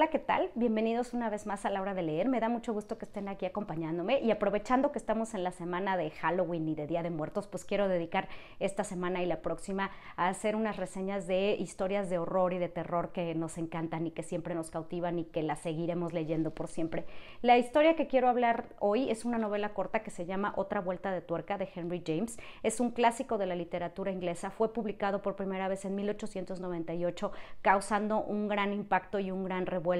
Hola, ¿qué tal? Bienvenidos una vez más a la hora de leer. Me da mucho gusto que estén aquí acompañándome y aprovechando que estamos en la semana de Halloween y de Día de Muertos, pues quiero dedicar esta semana y la próxima a hacer unas reseñas de historias de horror y de terror que nos encantan y que siempre nos cautivan y que las seguiremos leyendo por siempre. La historia que quiero hablar hoy es una novela corta que se llama Otra vuelta de tuerca de Henry James. Es un clásico de la literatura inglesa. Fue publicado por primera vez en 1898, causando un gran impacto y un gran revuelo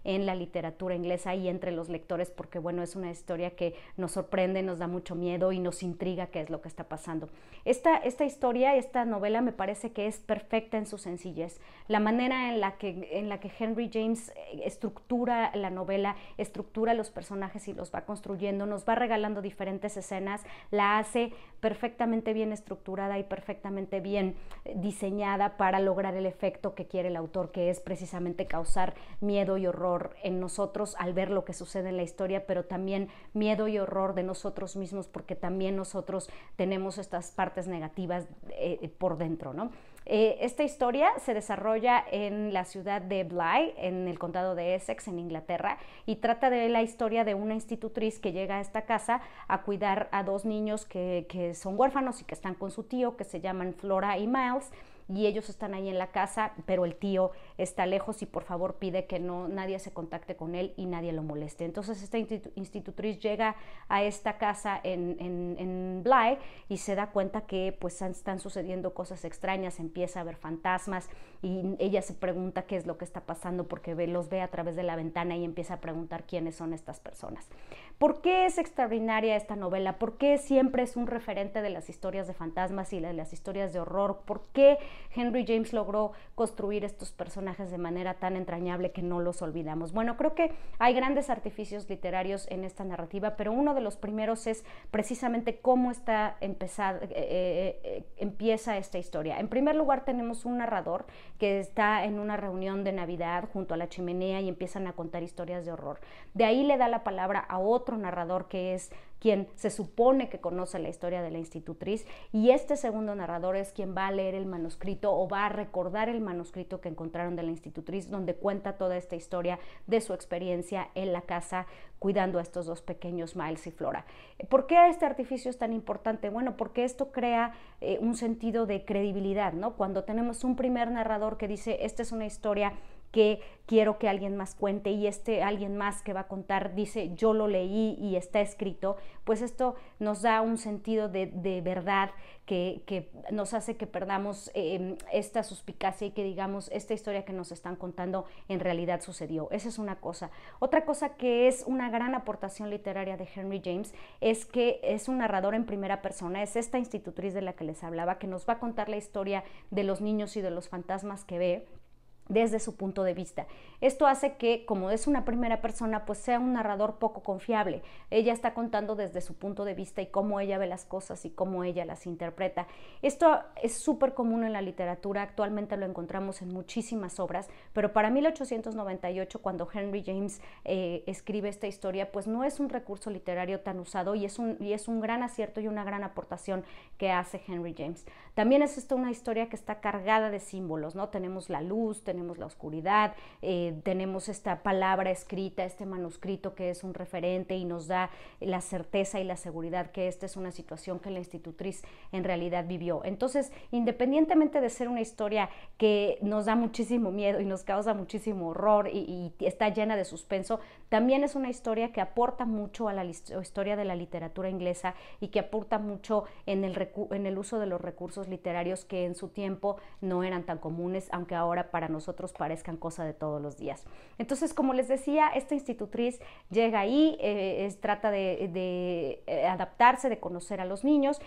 en la literatura inglesa y entre los lectores, porque bueno, es una historia que nos sorprende, nos da mucho miedo y nos intriga qué es lo que está pasando. Esta historia, esta novela me parece que es perfecta en su sencillez. La manera en la que Henry James estructura la novela, estructura los personajes y los va construyendo, nos va regalando diferentes escenas, la hace perfectamente bien estructurada y perfectamente bien diseñada para lograr el efecto que quiere el autor, que es precisamente causar miedo y horror en nosotros al ver lo que sucede en la historia, pero también miedo y horror de nosotros mismos, porque también nosotros tenemos estas partes negativas por dentro, ¿no? Esta historia se desarrolla en la ciudad de Bly, en el condado de Essex, en Inglaterra, y trata de la historia de una institutriz que llega a esta casa a cuidar a dos niños que son huérfanos y que están con su tío, que se llaman Flora y Miles, y ellos están ahí en la casa, pero el tío está lejos y por favor pide que nadie se contacte con él y nadie lo moleste. Entonces esta institutriz llega a esta casa en Bly y se da cuenta que pues están sucediendo cosas extrañas, empieza a ver fantasmas y ella se pregunta qué es lo que está pasando porque los ve a través de la ventana y empieza a preguntar quiénes son estas personas. ¿Por qué es extraordinaria esta novela? ¿Por qué siempre es un referente de las historias de fantasmas y de las historias de horror? ¿Por qué Henry James logró construir estos personajes de manera tan entrañable que no los olvidamos? Bueno, creo que hay grandes artificios literarios en esta narrativa, pero uno de los primeros es precisamente cómo empieza esta historia. En primer lugar, tenemos un narrador que está en una reunión de Navidad junto a la chimenea y empiezan a contar historias de horror. De ahí le da la palabra a otro narrador que es quien se supone que conoce la historia de la institutriz, y este segundo narrador es quien va a leer el manuscrito o va a recordar el manuscrito que encontraron de la institutriz, donde cuenta toda esta historia de su experiencia en la casa cuidando a estos dos pequeños, Miles y Flora. ¿Por qué este artificio es tan importante? Bueno, porque esto crea un sentido de credibilidad, ¿no? Cuando tenemos un primer narrador que dice, esta es una historia que quiero que alguien más cuente, y alguien más que va a contar dice, yo lo leí y está escrito, pues esto nos da un sentido de verdad que nos hace que perdamos esta suspicacia y que digamos, esta historia que nos están contando en realidad sucedió. Esa es una cosa. Otra cosa que es una gran aportación literaria de Henry James es que es un narrador en primera persona, es esta institutriz de la que les hablaba, que nos va a contar la historia de los niños y de los fantasmas que ve desde su punto de vista. Esto hace que, como es una primera persona, pues sea un narrador poco confiable. Ella está contando desde su punto de vista y cómo ella ve las cosas y cómo ella las interpreta. Esto es súper común en la literatura, actualmente lo encontramos en muchísimas obras, pero para 1898, cuando Henry James escribe esta historia, pues no es un recurso literario tan usado y es un gran acierto y una gran aportación que hace Henry James. También es esto una historia que está cargada de símbolos, ¿no? Tenemos la luz, tenemos la oscuridad, tenemos esta palabra escrita, este manuscrito que es un referente y nos da la certeza y la seguridad que esta es una situación que la institutriz en realidad vivió. Entonces, independientemente de ser una historia que nos da muchísimo miedo y nos causa muchísimo horror y está llena de suspenso, también es una historia que aporta mucho a la historia de la literatura inglesa y que aporta mucho en el uso de los recursos literarios que en su tiempo no eran tan comunes, aunque ahora para nosotros parezcan cosa de todos los días. Entonces, como les decía, esta institutriz llega ahí, trata de adaptarse, de conocer a los niños.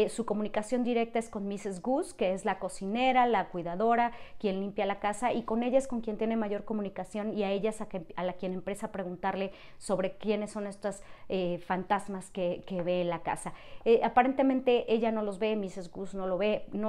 Su comunicación directa es con Mrs. Goose, que es la cocinera, la cuidadora, quien limpia la casa, y con ella es con quien tiene mayor comunicación, y a ella es a la quien empieza a preguntarle sobre quiénes son estos fantasmas que ve en la casa. Aparentemente ella no los ve, Mrs. Goose no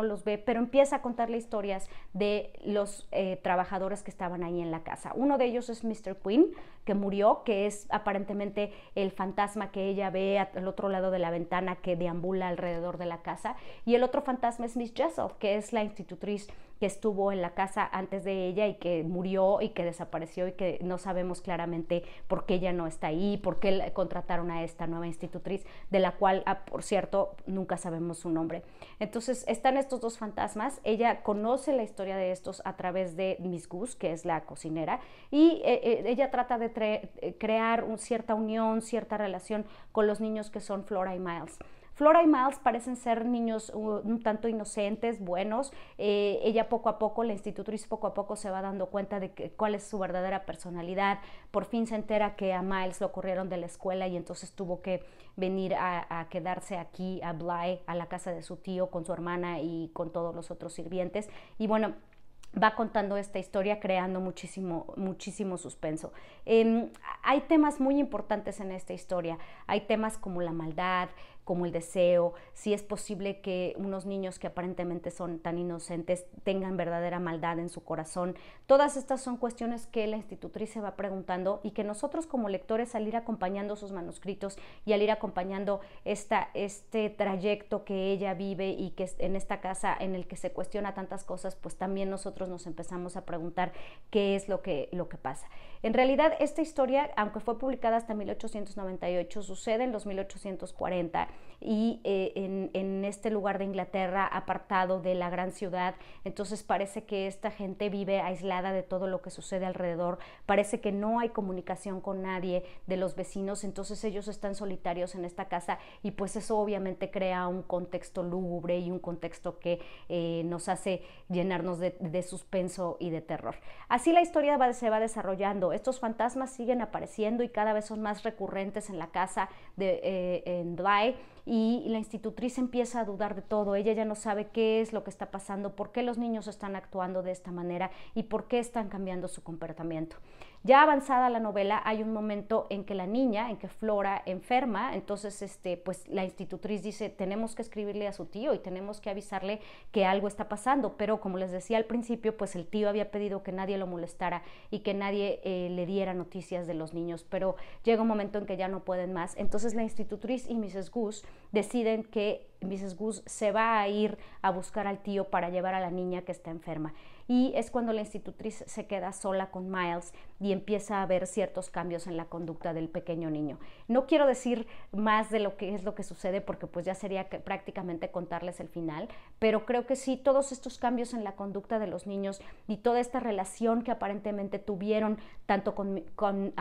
los ve, pero empieza a contarle historias de los trabajadores que estaban ahí en la casa. Uno de ellos es Mr. Quinn, que murió, que es aparentemente el fantasma que ella ve al otro lado de la ventana que deambula alrededor de la casa, y el otro fantasma es Miss Jessel, que es la institutriz que estuvo en la casa antes de ella y que murió y que desapareció y que no sabemos claramente por qué ella no está ahí, por qué contrataron a esta nueva institutriz, de la cual, por cierto, nunca sabemos su nombre. Entonces están estos dos fantasmas, ella conoce la historia de estos a través de Miss Goose, que es la cocinera, y ella trata de crear cierta unión, cierta relación con los niños que son Flora y Miles. Flora y Miles parecen ser niños un tanto inocentes, buenos. Ella poco a poco, la institutriz poco a poco se va dando cuenta de cuál es su verdadera personalidad. Por fin se entera que a Miles lo corrieron de la escuela y entonces tuvo que venir a quedarse aquí a Bly, a la casa de su tío, con su hermana y con todos los otros sirvientes. Y bueno, va contando esta historia creando muchísimo suspenso. Hay temas muy importantes en esta historia. Hay temas como la maldad, como el deseo, si es posible que unos niños que aparentemente son tan inocentes tengan verdadera maldad en su corazón. Todas estas son cuestiones que la institutriz se va preguntando y que nosotros como lectores, al ir acompañando sus manuscritos y al ir acompañando este trayecto que ella vive y que en esta casa en el que se cuestiona tantas cosas, pues también nosotros nos empezamos a preguntar qué es lo que pasa. En realidad, esta historia, aunque fue publicada hasta 1898, sucede en los 1840 y en este lugar de Inglaterra, apartado de la gran ciudad. Entonces parece que esta gente vive aislada de todo lo que sucede alrededor, parece que no hay comunicación con nadie de los vecinos, entonces ellos están solitarios en esta casa y pues eso obviamente crea un contexto lúgubre y un contexto que nos hace llenarnos de suspenso y de terror. Así la historia se va desarrollando, estos fantasmas siguen apareciendo y cada vez son más recurrentes en la casa en Bly, y la institutriz empieza a dudar de todo. Ella ya no sabe qué es lo que está pasando, por qué los niños están actuando de esta manera y por qué están cambiando su comportamiento. Ya avanzada la novela, hay un momento en que la niña, en que Flora enferma, entonces pues la institutriz dice, tenemos que escribirle a su tío y tenemos que avisarle que algo está pasando, pero como les decía al principio, pues el tío había pedido que nadie lo molestara y que nadie le diera noticias de los niños, pero llega un momento en que ya no pueden más. Entonces la institutriz y Mrs. Goose deciden que Mrs. Goose se va a ir a buscar al tío para llevar a la niña que está enferma. Y es cuando la institutriz se queda sola con Miles y empieza a ver ciertos cambios en la conducta del pequeño niño. No quiero decir más de lo que es lo que sucede porque pues ya sería prácticamente contarles el final, pero creo que sí, todos estos cambios en la conducta de los niños y toda esta relación que aparentemente tuvieron tanto con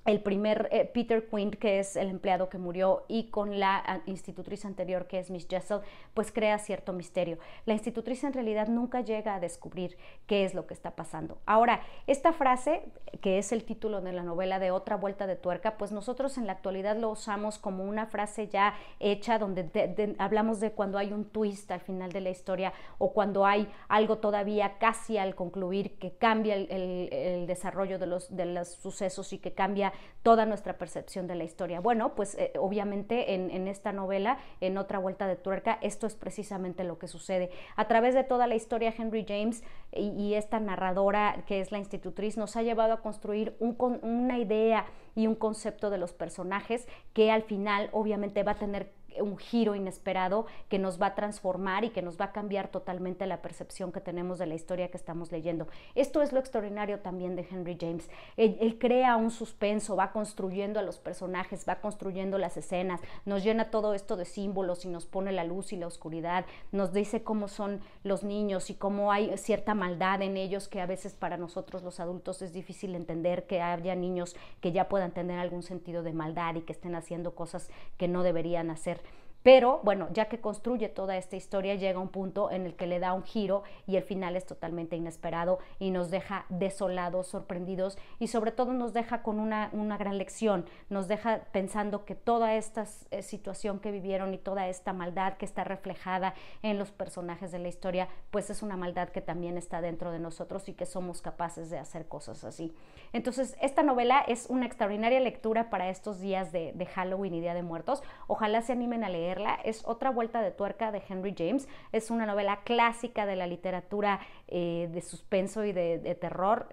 el primer Peter Quint, que es el empleado que murió, y con la institutriz anterior, que es Miss Jessel, pues crea cierto misterio. La institutriz en realidad nunca llega a descubrir qué es lo que está pasando. Ahora, esta frase, que es el título de la novela de Otra vuelta de tuerca, pues nosotros en la actualidad lo usamos como una frase ya hecha, donde hablamos de cuando hay un twist al final de la historia o cuando hay algo todavía casi al concluir que cambia el desarrollo de los sucesos y que cambia toda nuestra percepción de la historia. Bueno, pues obviamente en esta novela, en Otra vuelta de tuerca, esto es precisamente lo que sucede. A través de toda la historia, Henry James y esta narradora que es la institutriz nos ha llevado a construir una idea y un concepto de los personajes que al final obviamente va a tener un giro inesperado que nos va a transformar y que nos va a cambiar totalmente la percepción que tenemos de la historia que estamos leyendo. Esto es lo extraordinario también de Henry James. Él crea un suspenso, va construyendo a los personajes, va construyendo las escenas, nos llena todo esto de símbolos y nos pone la luz y la oscuridad, nos dice cómo son los niños y cómo hay cierta maldad en ellos que a veces para nosotros los adultos es difícil entender, que haya niños que ya puedan tener algún sentido de maldad y que estén haciendo cosas que no deberían hacer. Pero bueno, ya que construye toda esta historia, llega un punto en el que le da un giro y el final es totalmente inesperado y nos deja desolados, sorprendidos y sobre todo nos deja con una gran lección, nos deja pensando que toda esta situación que vivieron y toda esta maldad que está reflejada en los personajes de la historia, pues es una maldad que también está dentro de nosotros y que somos capaces de hacer cosas así. Entonces, esta novela es una extraordinaria lectura para estos días de Halloween y Día de Muertos. Ojalá se animen a leer. Es Otra vuelta de tuerca de Henry James. Es una novela clásica de la literatura de suspenso y de terror.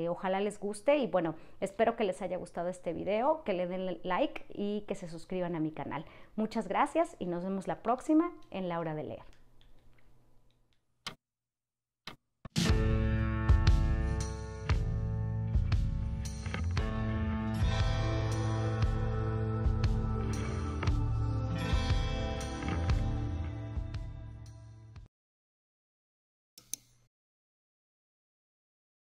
Ojalá les guste y bueno, espero que les haya gustado este video, que le den like y que se suscriban a mi canal. Muchas gracias y nos vemos la próxima en La Hora de Leer.